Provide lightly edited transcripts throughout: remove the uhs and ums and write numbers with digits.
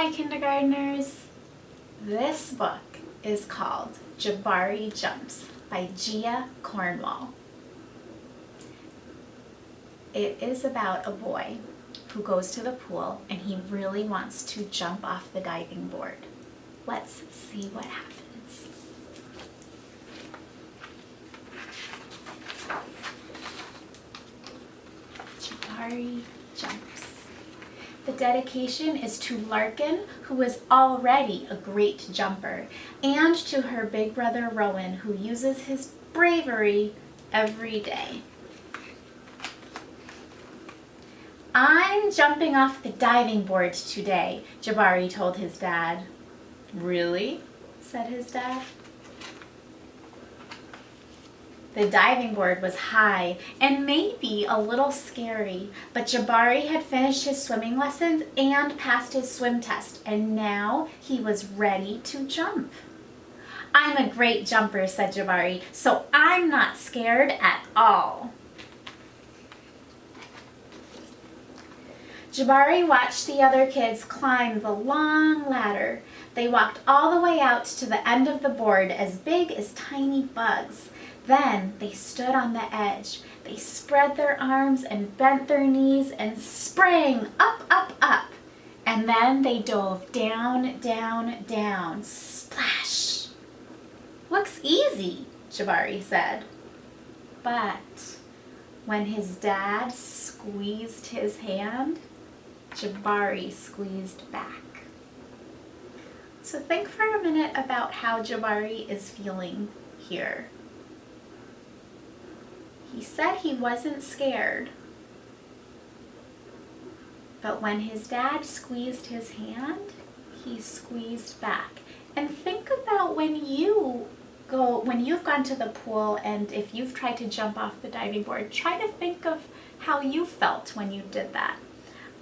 Hi kindergartners! This book is called Jabari Jumps by Cornwall. It is about a boy who goes to the pool and he really wants to jump off the diving board. Let's see what happens. Jabari jumps. The dedication is to Larkin, who is already a great jumper, and to her big brother Rowan, who uses his bravery every day. I'm jumping off the diving board today, Jabari told his dad. Really? Said his dad. The diving board was high and maybe a little scary, but Jabari had finished his swimming lessons and passed his swim test, and now he was ready to jump. I'm a great jumper, said Jabari, so I'm not scared at all. Jabari watched the other kids climb the long ladder. They walked all the way out to the end of the board, as big as tiny bugs. Then they stood on the edge. They spread their arms and bent their knees and sprang up, up, up. And then they dove down, down, down. Splash! Looks easy, Jabari said. But when his dad squeezed his hand, Jabari squeezed back. So think for a minute about how Jabari is feeling here. He said he wasn't scared, but when his dad squeezed his hand, he squeezed back. And think about when you've gone to the pool and if you've tried to jump off the diving board, try to think of how you felt when you did that.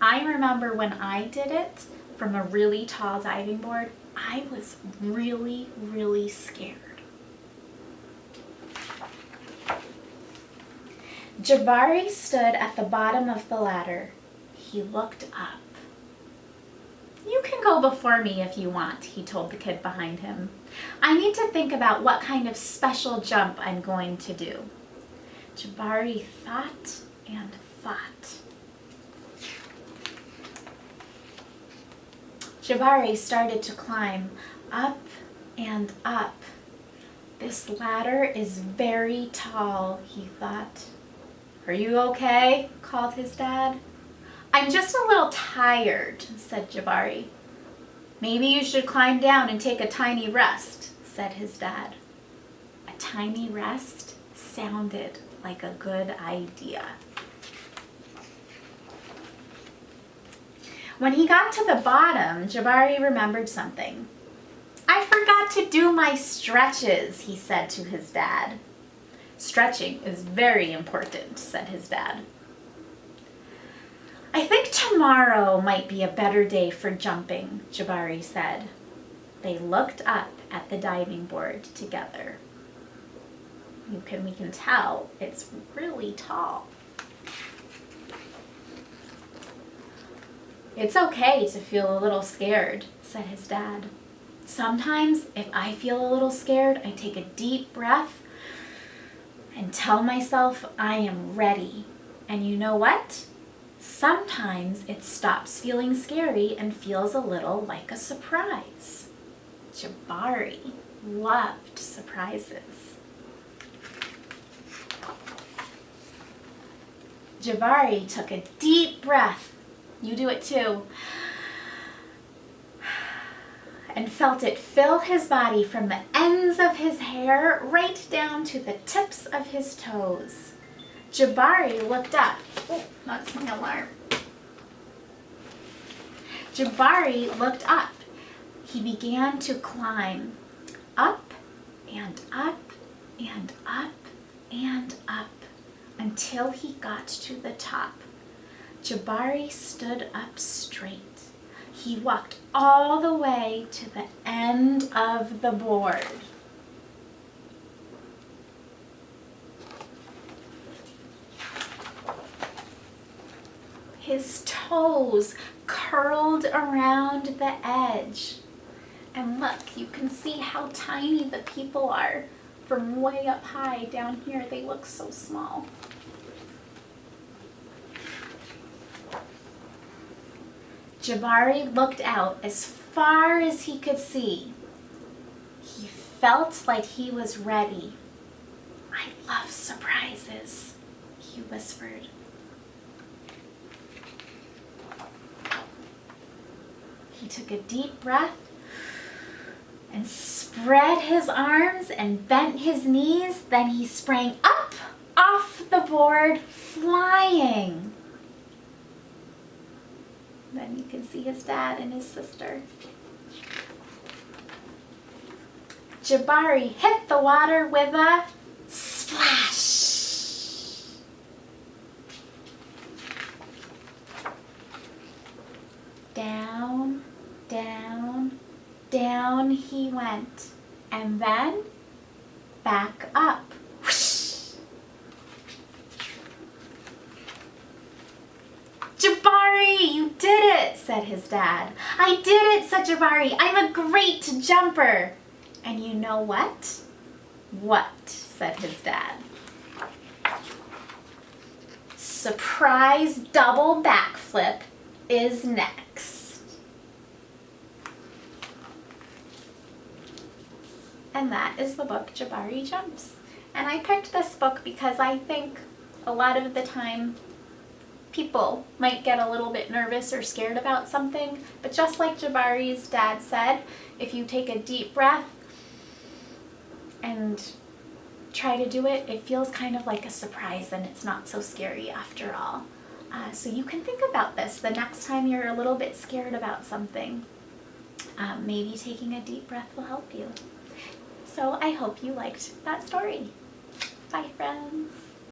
I remember when I did it from a really tall diving board, I was really, really scared. Jabari stood at the bottom of the ladder. He looked up. You can go before me if you want, he told the kid behind him. I need to think about what kind of special jump I'm going to do. Jabari thought and thought. Jabari started to climb up and up. This ladder is very tall, he thought. Are you okay? Called his dad. I'm just a little tired, said Jabari. Maybe you should climb down and take a tiny rest, said his dad. A tiny rest sounded like a good idea. When he got to the bottom, Jabari remembered something. I forgot to do my stretches, he said to his dad. Stretching is very important, said his dad. I think tomorrow might be a better day for jumping, Jabari said. They looked up at the diving board together. We can tell it's really tall. It's okay to feel a little scared, said his dad. Sometimes if I feel a little scared, I take a deep breath and tell myself I am ready. And you know what? Sometimes it stops feeling scary and feels a little like a surprise. Jabari loved surprises. Jabari took a deep breath. You do it too. And felt it fill his body from the ends of his hair right down to the tips of his toes. Jabari looked up. Oh, that's my alarm. Jabari looked up. He began to climb up and up and up and up until he got to the top. Jabari stood up straight. He walked all the way to the end of the board. His toes curled around the edge. And look, you can see how tiny the people are. From way up high down here, they look so small. Jabari looked out as far as he could see. He felt like he was ready. "I love surprises," he whispered. He took a deep breath and spread his arms and bent his knees. Then he sprang up off the board, flying. Then you can see his dad and his sister. Jabari hit the water with a splash. Down, down, down he went, and then back up. Whoosh. "Jabari, you did it," said his dad. "I did it," said Jabari. "I'm a great jumper." "And you know what?" "What?" said his dad. "Surprise double backflip is next." And that is the book Jabari Jumps. And I picked this book because I think a lot of the time people might get a little bit nervous or scared about something, but just like Jabari's dad said, if you take a deep breath and try to do it, it feels kind of like a surprise and it's not so scary after all. So you can think about this the next time you're a little bit scared about something. Maybe taking a deep breath will help you. So I hope you liked that story. Bye, friends.